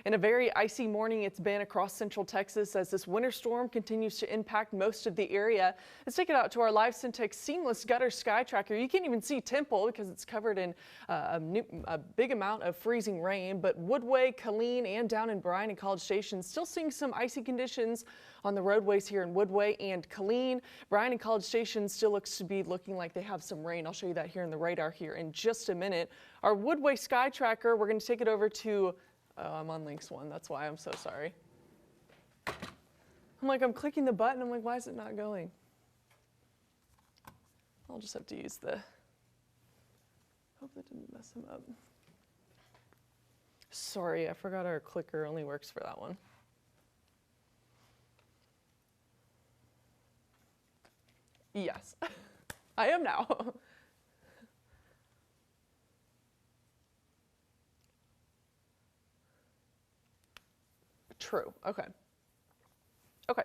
And a very icy morning it's been across central Texas as this winter storm continues to impact most of the area. Let's take it out to our live Syntex seamless gutter sky tracker. You can't even see Temple because it's covered in a big amount of freezing rain, but Woodway, Killeen, and down in Bryan and College Station still seeing some icy conditions on the roadways here in Woodway and Killeen. Bryan and College Station still looks to be looking like they have some rain. I'll show you that here in the radar here in just a minute. Our Woodway sky tracker, we're going to take it over to I'm on Links 1, that's why I'm so sorry. I'm clicking the button, I'm like, why is it not going? I'll just have to use hope that didn't mess him up. Sorry, I forgot our clicker only works for that one. Yes, I am now. True. Okay. Okay.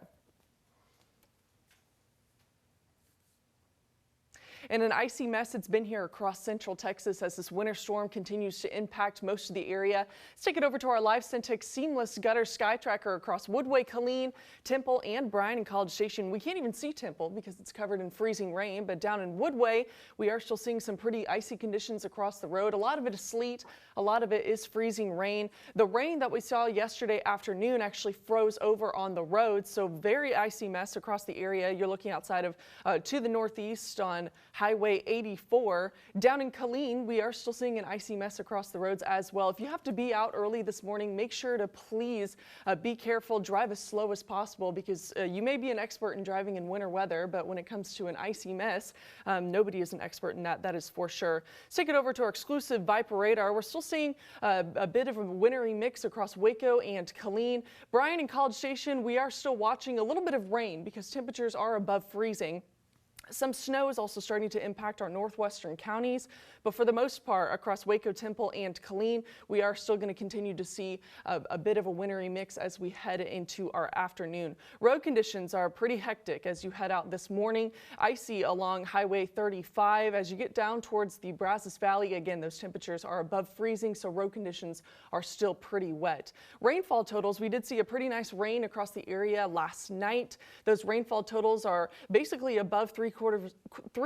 And an icy mess it's been here across central Texas as this winter storm continues to impact most of the area. Let's take it over to our live Syntex seamless gutter sky tracker across Woodway, Killeen, Temple, and Bryan and College Station. We can't even see Temple because it's covered in freezing rain, but down in Woodway, we are still seeing some pretty icy conditions across the road. A lot of it is sleet, a lot of it is freezing rain. The rain that we saw yesterday afternoon actually froze over on the road, so very icy mess across the area. You're looking outside of to the northeast on Highway 84. Down in Killeen, we are still seeing an icy mess across the roads as well. If you have to be out early this morning, make sure to please be careful, drive as slow as possible because you may be an expert in driving in winter weather, but when it comes to an icy mess, nobody is an expert in that is for sure. Let's take it over to our exclusive Viper radar. We're still seeing a bit of a wintry mix across Waco and Killeen. Bryan and College Station, we are still watching a little bit of rain because temperatures are above freezing. Some snow is also starting to impact our northwestern counties, but for the most part across Waco, Temple, and Killeen, we are still going to continue to see a bit of a wintry mix as we head into our afternoon. Road conditions are pretty hectic as you head out this morning. Icy along Highway 35 as you get down towards the Brazos Valley. Again, those temperatures are above freezing, so road conditions are still pretty wet. Rainfall totals, we did see a pretty nice rain across the area last night. Those rainfall totals are basically above three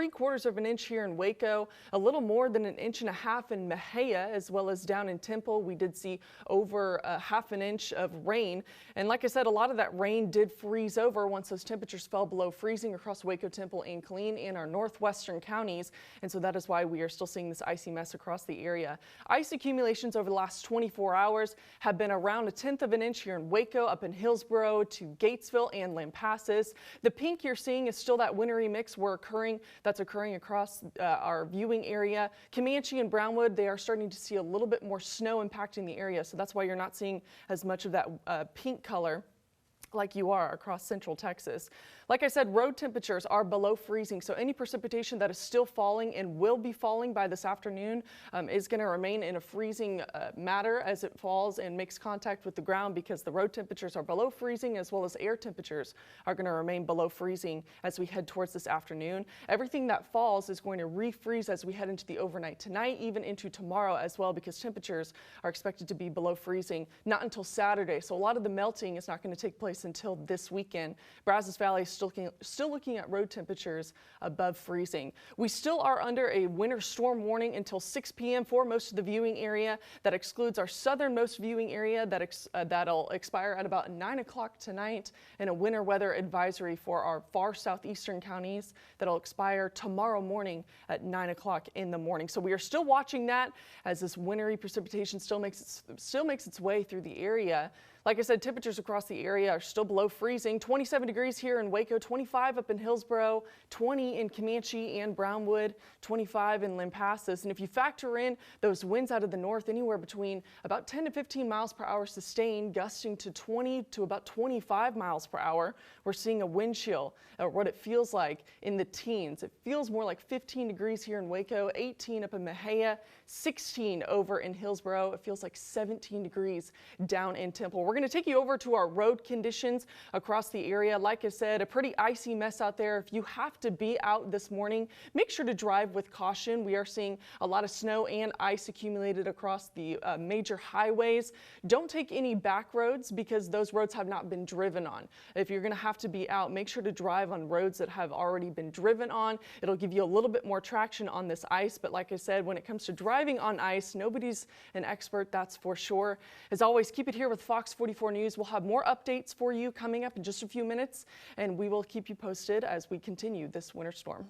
quarters of an inch here in Waco, a little more than 1.5 inches in Mejia, as well as down in Temple. We did see over a 1/2 inch of rain. And like I said, a lot of that rain did freeze over once those temperatures fell below freezing across Waco, Temple, and Killeen in our northwestern counties. And so that is why we are still seeing this icy mess across the area. Ice accumulations over the last 24 hours have been around 1/10 of an inch here in Waco, up in Hillsboro to Gatesville and Lampasas. The pink you're seeing is still that wintry mix that's occurring across our viewing area. Comanche and Brownwood, they are starting to see a little bit more snow impacting the area, so that's why you're not seeing as much of that pink color like you are across central Texas. Like I said, road temperatures are below freezing, so any precipitation that is still falling and will be falling by this afternoon is going to remain in a freezing matter as it falls and makes contact with the ground because the road temperatures are below freezing as well as air temperatures are going to remain below freezing as we head towards this afternoon. Everything that falls is going to refreeze as we head into the overnight tonight, even into tomorrow as well, because temperatures are expected to be below freezing not until Saturday. So a lot of the melting is not going to take place until this weekend. Brazos Valley is still looking at road temperatures above freezing. We still are under a winter storm warning until 6 p.m. for most of the viewing area. That excludes our southernmost viewing area that'll expire at about 9 o'clock tonight, and a winter weather advisory for our far southeastern counties that'll expire tomorrow morning at 9 o'clock in the morning. So we are still watching that as this wintry precipitation still makes its way through the area. Like I said, temperatures across the area are still below freezing. 27 degrees here in Waco, 25 up in Hillsboro, 20 in Comanche and Brownwood, 25 in Lampasas. And if you factor in those winds out of the north, anywhere between about 10 to 15 miles per hour sustained, gusting to 20 to about 25 miles per hour, we're seeing a wind chill, or what it feels like in the teens. It feels more like 15 degrees here in Waco, 18 up in Mejia, 16 over in Hillsboro. It feels like 17 degrees down in Temple. We're going to take you over to our road conditions. conditions across the area. Like I said, a pretty icy mess out there. If you have to be out this morning, make sure to drive with caution. We are seeing a lot of snow and ice accumulated across the major highways. Don't take any back roads because those roads have not been driven on. If you're going to have to be out, make sure to drive on roads that have already been driven on. It'll give you a little bit more traction on this ice, but like I said, when it comes to driving on ice, nobody's an expert, that's for sure. As always, keep it here with Fox 44 News. We'll have more updates for you coming up in just a few minutes, and we will keep you posted as we continue this winter storm.